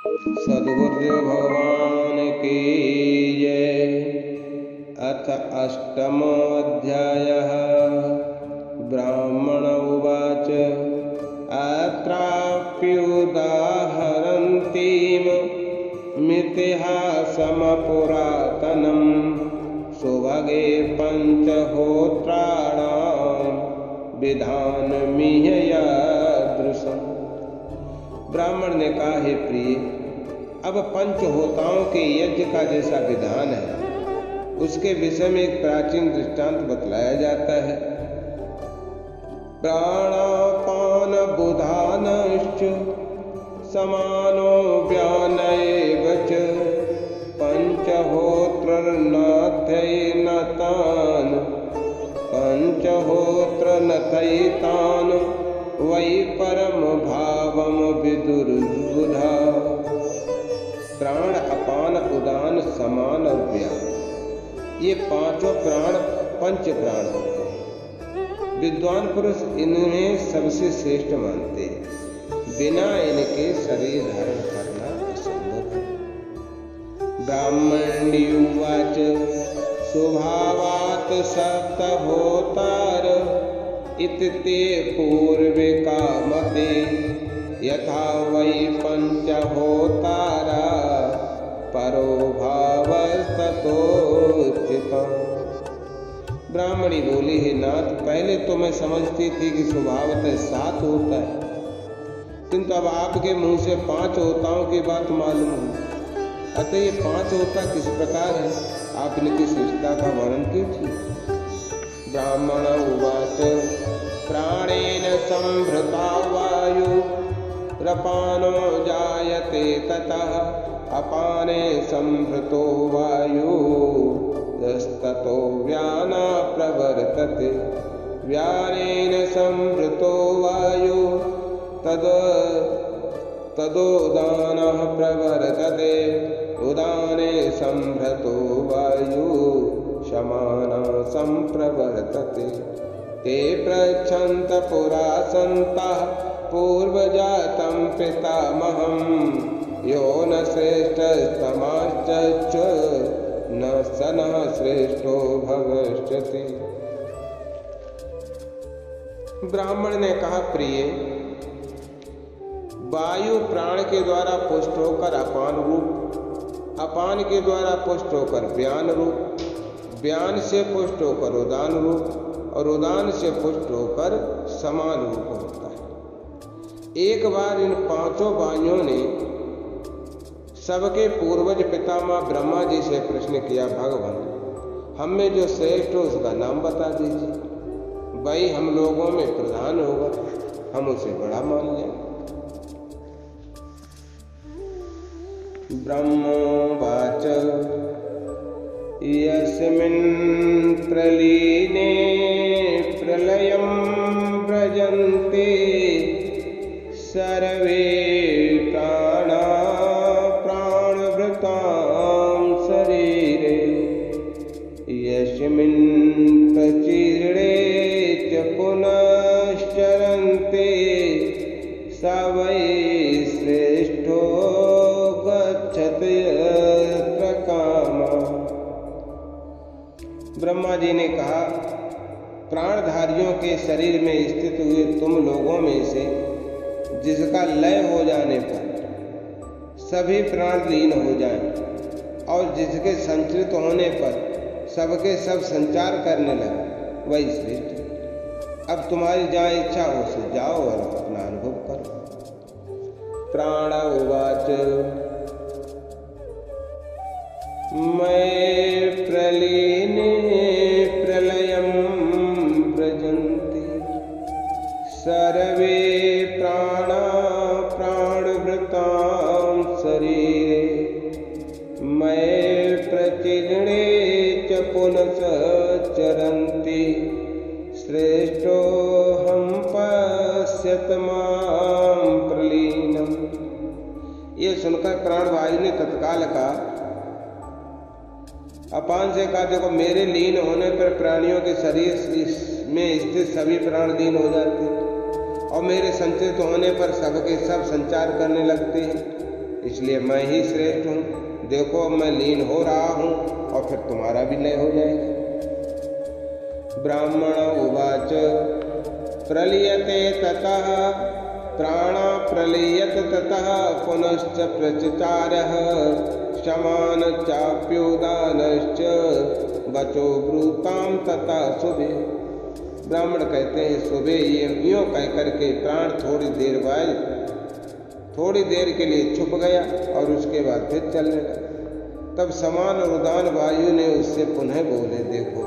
सद्गुरुदेव भगवान की जय। अथ अष्टमो अध्यायः। ब्राह्मण उवाच अत्राप्युदाहरन्तीं मितिहासमपुरातनं सुभगे पंचहोत्राणां विधानमिह यादृशम्। ब्राह्मण ने कहा, हे प्रिय, अब पंचहोताओं के यज्ञ का जैसा विधान है उसके विषय में एक प्राचीन दृष्टांत बतलाया जाता है। प्राणापान बुधानश्च समानो व्यानएव च पंचहोत्रनथैतान् पंचहोत्रनथैतान् वै परम भावम विदुर्बुधा। प्राण, अपान, उदान, समान और व्यान, ये पांचों प्राण पंच प्राण होते हैं। विद्वान पुरुष इन्हें सबसे श्रेष्ठ मानते हैं। बिना इनके शरीर धारण करना असंभव है। ब्राह्मण्युवाच स्वभावात् सप्तहोतार इति ते पूर्विका मते यथा वै पंचहोतारा परो भावस्ततोचितम्। ब्राह्मणी बोली, हे नाथ, पहले तो मैं समझती थी कि स्वभावतः 7 होता है, किंतु अब आपके मुंह से 5 होताओं की बात मालूम हुई। अतः ये 5 होता किस प्रकार है, आप इनकी श्रेष्ठता का वर्णन कीजिए। ब्राह्मण उवाच प्राणेन संभृता वायु रपानो जायते ततः अपाने संभृतो वायु ततो व्याना प्रवर्तते व्यानेन संभृतो वायु तदोदानः प्रवर्तते उदाने संभृतो वायु शमाना संप्रवर्तते। ते पृच्छन्त पुरा सन्तः पूर्वजातं पितामहं यो न श्रेष्ठस्तमाश्च न स न श्रेष्ठो भविष्यति। ब्राह्मण ने कहा, प्रिय, वायु प्राण के द्वारा पुष्ट होकर अपान रूप, अपान के द्वारा पुष्ट होकर व्यान रूप, व्यान से पुष्ट होकर उदान रूप और उदान से पुष्ट होकर समान रूप होता है। एक बार इन 5 वायुओं ने सबके पूर्वज पितामह ब्रह्मा जी से प्रश्न किया, भगवान, हम में जो श्रेष्ठ हो उसका नाम बता दीजिए, भाई हम लोगों में प्रधान होगा, हम उसे बड़ा मान लेंगे। ब्रह्मोवाच यस्मिन् प्रलीने प्रलयं व्रजन्ते सर्वे प्राणा प्राणभृतां शरीरे यस्मिन् प्रचीर्णे च पुनश्चरन्ते स वै श्रेष्ठो गच्छति यत्र कामः। ब्रह्मा जी ने कहा, प्राणधारियों के शरीर में स्थित हुए तुम लोगों में से जिसका लय हो जाने पर सभी प्राण लीन हो जाएं और जिसके संचरित होने पर सबके सब संचार करने लगे, वही श्रेष्ठ। अब तुम्हारी जहाँ इच्छा हो से जाओ और अपना अनुभव करो। प्राण उवाच मैं प्रलीने प्रलयं व्रजन्ति सर्वे प्राणा प्राणभृतां शरीरे मैं प्रचीर्णे च पुनः चरन्ति श्रेष्ठोऽहं पश्यत मां प्रलीनम्। ये सुनकर प्राणवायु ने तत्काल कहा, अपान से कहा, देखो मेरे लीन होने पर प्राणियों के शरीर में स्थित सभी प्राण लीन हो जाते हैं और मेरे संचित होने पर सबके सब संचार करने लगते हैं। इसलिए मैं ही श्रेष्ठ हूँ। देखो मैं लीन हो रहा हूँ और फिर तुम्हारा भी लय हो जाएगा। ब्राह्मण उवाच प्रलीयते ततः प्राण प्रलीयत ततः पुनश्च प्रचचारः क्षमान चाप्योदानश्च बचो ब्रूताम तथा सुबे। ब्राह्मण कहते हैं सुबह यूं कह करके प्राण थोड़ी देर के लिए छुप गया और उसके बाद फिर चलने लगा। तब समान और उदान वायु ने उससे पुनः बोले, देखो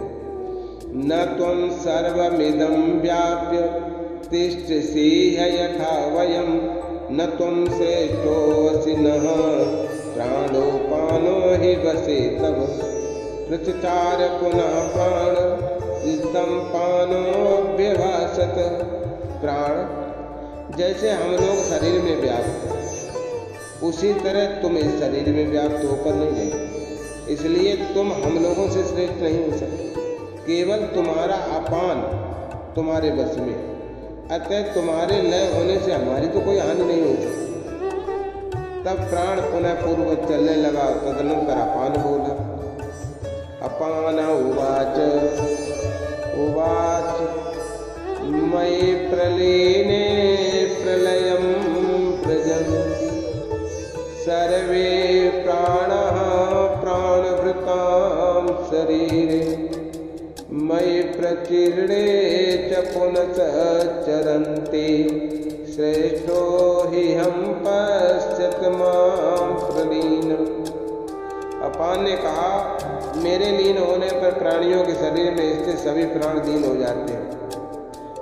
न त्वं सर्वमिदं व्याप्य तिष्ठसि यथा वयं न त्वं श्रेष्ठोऽसि नः प्राणोपानो हि वसे तव प्रचचार पुनः प्राण इदं पानोऽभ्यभाषत। प्राण जैसे हम लोग शरीर में व्याप्त उसी तरह तुम इस शरीर में व्याप्त होकर नहीं रहे, इसलिए तुम हम लोगों से श्रेष्ठ नहीं हो सकते। केवल तुम्हारा अपान तुम्हारे बस में, अतः तुम्हारे लय होने से हमारी तो कोई हानि नहीं हो सकती। तब प्राण पुनः पूर्व चलने लगा। तदनंतर अपान बोला। अपान उवाच मयि प्रलीने प्रलयं व्रजन्ति सर्वे प्राणः प्राणभृतां शरीरे मयि प्रकीर्णे च पुनः चरन्ति श्रेष्ठो हि हम पश्यत मां प्रलीनम्। अपान ने कहा, मेरे लीन होने पर प्राणियों के शरीर में स्थित सभी प्राण लीन हो जाते हैं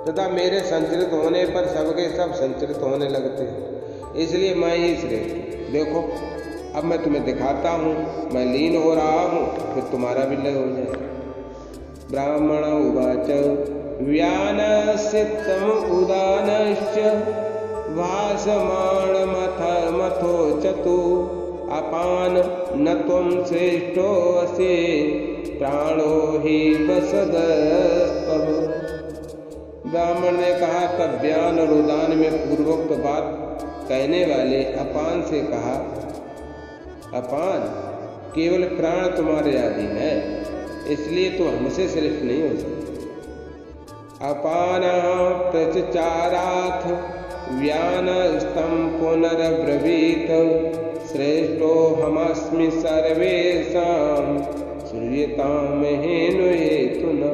तथा मेरे संचरित होने पर सबके सब संचरित होने लगते हैं, इसलिए मैं ही श्रेष्ठ हूँ। देखो अब मैं तुम्हें दिखाता हूँ, मैं लीन हो रहा हूँ, फिर तुम्हारा भी लय हो जाए। ब्राह्मण उवाच व्यानस्य तम उदानश्च भासमाण मथो चतु अपान न त्वं श्रेष्ठोऽसि प्राणो हि वसदस्तव। ब्राह्मण ने कहा, तब व्यान और उदान में पूर्वोक्त बात कहने वाले अपान से कहा, अपान केवल प्राण तुम्हारे अधीन है, इसलिए तुम हमसे श्रेष्ठ नहीं हो सकते। अपान प्रचचाराथ व्यानस्तं पुनरब्रवीत श्रेष्ठो हमस्मि सर्वेषां श्रूयतां हेतुना।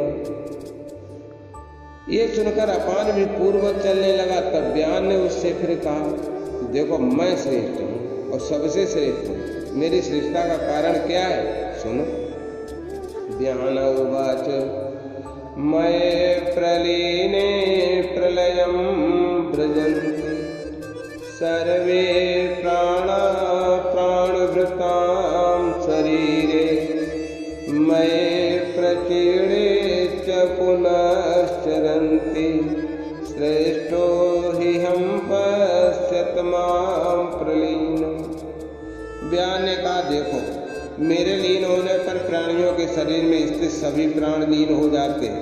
ये सुनकर अपान भी पूर्व चलने लगा। तब व्यान ने उससे फिर कहा, देखो मैं श्रेष्ठ हूँ और सबसे श्रेष्ठ हूँ, मेरी श्रेष्ठता का कारण क्या है सुनो। व्यान उवाच मये प्रलीने प्रलयं व्रजन्ति सर्वे प्राणा प्राणभृतां शरीरे मये प्रकीर्णे च पुनश्चरन्ति श्रेष्ठो हि हम पश्यत मां प्रलीनम्। व्यान ने कहा, देखो मेरे लीन होने पर प्राणियों के शरीर में स्थित सभी प्राण लीन हो जाते हैं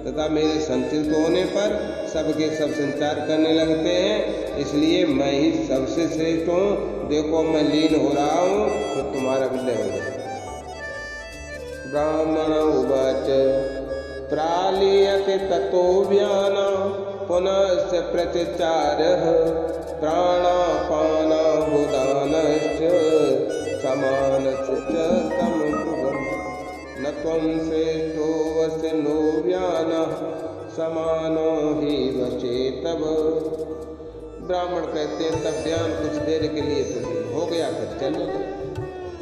तथा मेरे संचित होने पर सबके सब संचार करने लगते हैं, इसलिए मैं ही सबसे श्रेष्ठ हूँ। देखो मैं लीन हो रहा हूँ, तो तुम्हारा विलय हो जाए। ब्राह्मण उवाच प्रालीयते ततो व्याना पुनश्च प्रचचारः प्राणापानावुदानश्च समानश्च तं ब्रुवन् न त्वं श्रेष्ठोऽसि नो व्यानः समानो हि वशे तव। ब्राह्मण कहते हैं, तब व्यान कुछ देर के लिए तो हो गया, फिर चले गए।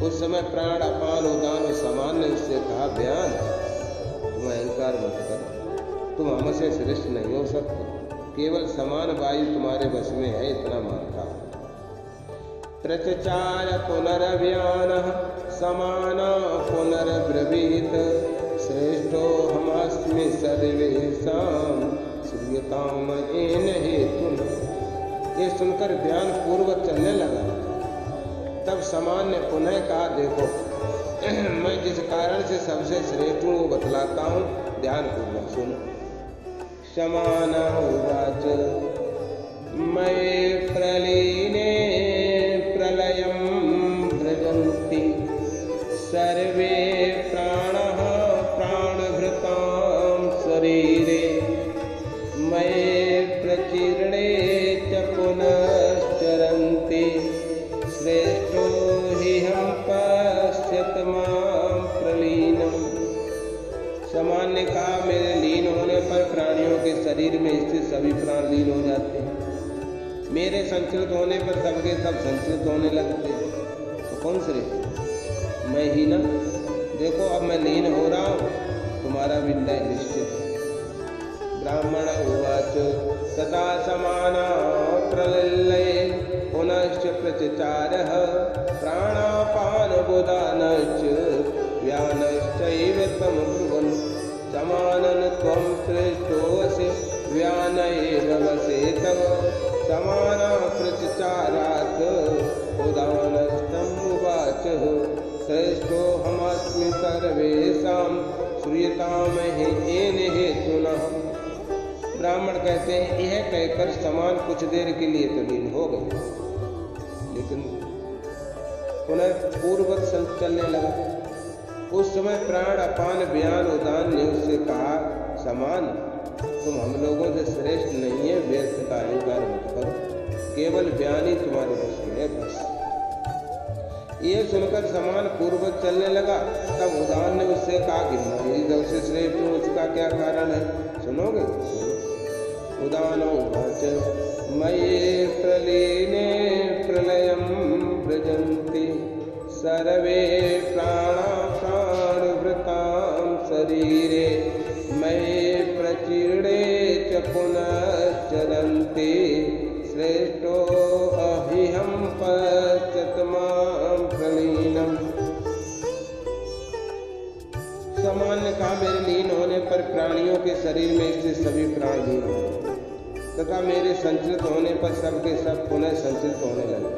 उस समय प्राण अपान उदान और समान ने उससे कहा, व्यान तुम अहंकार मत कर, तुम हमसे श्रेष्ठ नहीं हो सकते, केवल समान वायु तुम्हारे बस में है, इतना मानता हूँ। प्रचचार पुनरव्यानः समान पुनरब्रवीत श्रेष्ठो हमस्मि सर्वेषां श्रूयतां हेतुना। ये सुनकर व्यान पूर्व चलने लगा। तब समान ने पुनः कहा, देखो मैं जिस कारण से सबसे श्रेष्ठ हूँ वो बतलाता हूँ, ध्यान पूर्वक सुनो। समान उवाच मये प्रलीने प्रलयं श्रेष्ठो हि हम पश्यत मां प्रलीनम। समान ने कहा, मेरे लीन होने पर प्राणियों के शरीर में स्थित सभी प्राण लीन हो जाते हैं। मेरे संचलित होने पर सबके सब संचलित होने लगते हैं। तो कौन श्रेष्ठ? मैं ही ना। देखो अब मैं लीन हो रहा हूँ, तुम्हारा विलय निश्चित है। ब्राह्मण उवाच तथा समाना प्रलये पुनश्च प्रचचारः प्राणापान बुधानश्च व्यानश्चैव तमब्रुवन् समानन त्वं श्रेष्ठोऽसि व्यान एव वसे तव समाना प्रचचारात् उदानस्तम् उवाच श्रेष्ठोऽहमस्मि सर्वेषां श्रूयतामहि येन हेतुनः। ब्राह्मण कहते हैं, यह कहकर समान कुछ देर के लिए तो लीन हो गए, लेकिन पुनः पूर्ववत चलने लगा। उस समय प्राण अपान व्यान उदान ने उससे कहा, समान तुम हम लोगों से श्रेष्ठ नहीं है, व्यर्थ का अहंकार मत करो, केवल व्यान ही तुम्हारे बस में है, बस। ये सुनकर समान पूर्ववत चलने लगा। तब उदान ने उससे कहा कि मैं सबसे श्रेष्ठ हूँ, उसका क्या कारण है, सुनोगे? उदानो उवाच मयि प्रलीने प्रलयं व्रजन्ति सर्वे प्राणा प्राणभृतां शरीरे मयि प्रचीर्णे च पुनश्चरन्ति श्रेष्ठो अहिहं पश्यत मां प्रलीनम्। समान ने कहा, मेरे लीन होने पर प्राणियों के शरीर में स्थित सभी प्राण लीन हो तथा मेरे संचलित होने पर सबके सब पुनः संचलित होने लगे,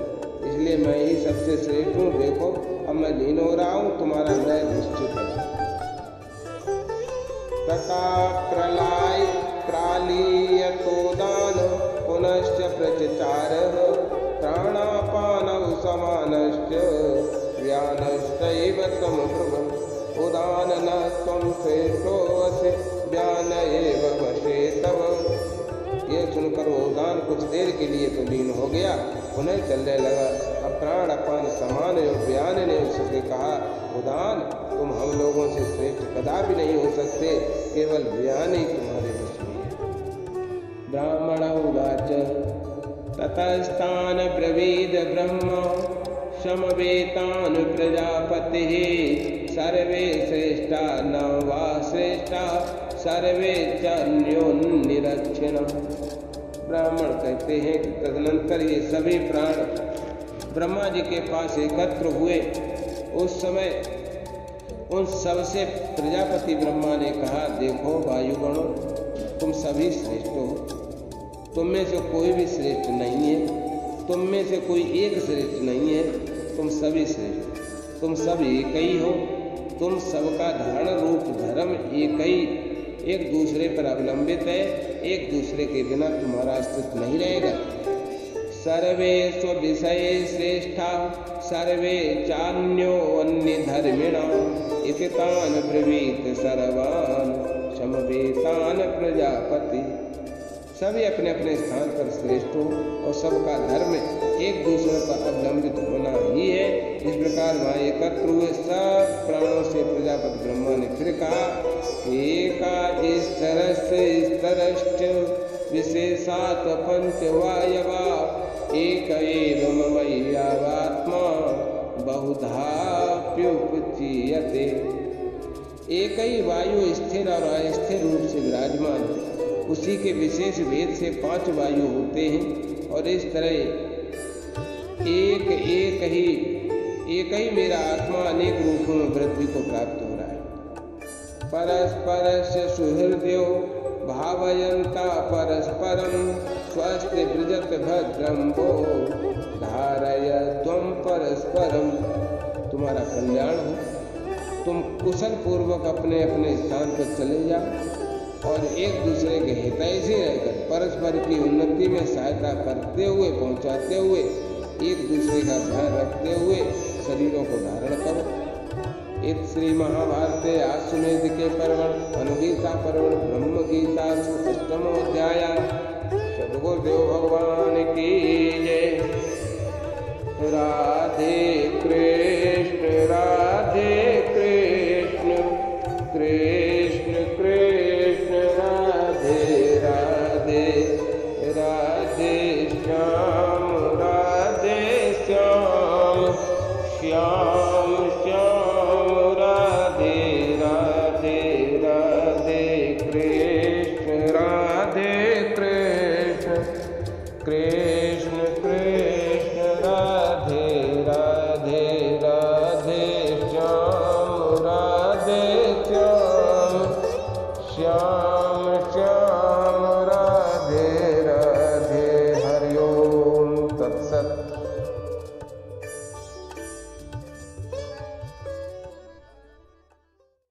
इसलिए मैं ही सबसे श्रेष्ठ हूँ। देखो अब मैं लीन हो रहा हूँ, तुम्हारा लय निश्चित है। तथा प्रलय प्रालीयतोदान पुनश्च प्रचचारः प्राणापानौ समानश्च व्यानश्चैव तमब्रुवन् उदानन त्वं श्रेष्ठोऽसि व्यान एव वशे तव। ये सुनकर वो उदान कुछ देर के लिए तो लीन हो गया, पुनः चलने लगा। अब प्राण अपान समान व्यान ने उससे कहा, उदान तुम हम लोगों से श्रेष्ठ कदापि नहीं हो सकते, केवल व्यान ही तुम्हारे वश में है। ब्राह्मण उवाच ततस्तान् ब्रवीद ब्रह्म समवेतान् प्रजापतिः सर्वे श्रेष्ठा न वा श्रेष्ठा सर्वे चान्योन्निरक्षिणम्। ब्राह्मण कहते हैं कि तदनंतर ये सभी प्राण ब्रह्मा जी के पास एकत्र हुए। उस समय उन सबसे प्रजापति ब्रह्मा ने कहा, देखो वायुगणों, तुम सभी श्रेष्ठ हो, तुम में से कोई भी श्रेष्ठ नहीं है, तुम में से कोई एक श्रेष्ठ नहीं है, तुम सभी श्रेष्ठ, तुम सब एक ही हो, तुम सबका धारण रूप धर्म एक ही, एक दूसरे पर अवलंबित है, एक दूसरे के बिना तुम्हारा अस्तित्व नहीं रहेगा। सर्वे स्वविषये श्रेष्ठा सर्वे चान्यो अन्य धर्मिणा इति तान् ब्रवीत सर्वान् समवेतान् प्रजापति। सभी अपने अपने स्थान पर श्रेष्ठ हो और सबका धर्म एक दूसरे पर अवलंबित होना ही है। इस प्रकार वहाँ एकत्र हुए सब प्राणों से प्रजापति ब्रह्मा ने फिर कहा, एका स्तरश्च विशेषात् पंचवायवा एक एव ममैयावात्मा बहुधाप्युपचीयते। एक ही वायु स्थिर और अस्थिर रूप से विराजमान है, उसी के विशेष भेद से 5 वायु होते हैं और इस तरह एक ही मेरा आत्मा अनेक रूपों में वृद्धि को प्राप्त हो रहा है। परस्परस्य सुहृदयो भावयन्ता परस्परं स्वस्ति बृजत भद्रं वो धारय त्वं परस्परम। तुम्हारा कल्याण हो, तुम कुशल पूर्वक अपने अपने स्थान पर चले जाओ और एक दूसरे के हितैषी रहकर परस्पर की उन्नति में सहायता करते हुए, पहुंचाते हुए, एक दूसरे का ध्यान रखते हुए शरीरों को धारण करो। इत श्री महाभारत आश्वमेध के पर्वण अनुगीता पर्वण ब्रह्म गीता अष्टमोऽध्याय। सद्गुरुदेव भगवान की जय। राधे कृष्ण कृष्ण कृष्ण राधे राधे, राधे श्याम श्याम श्याम।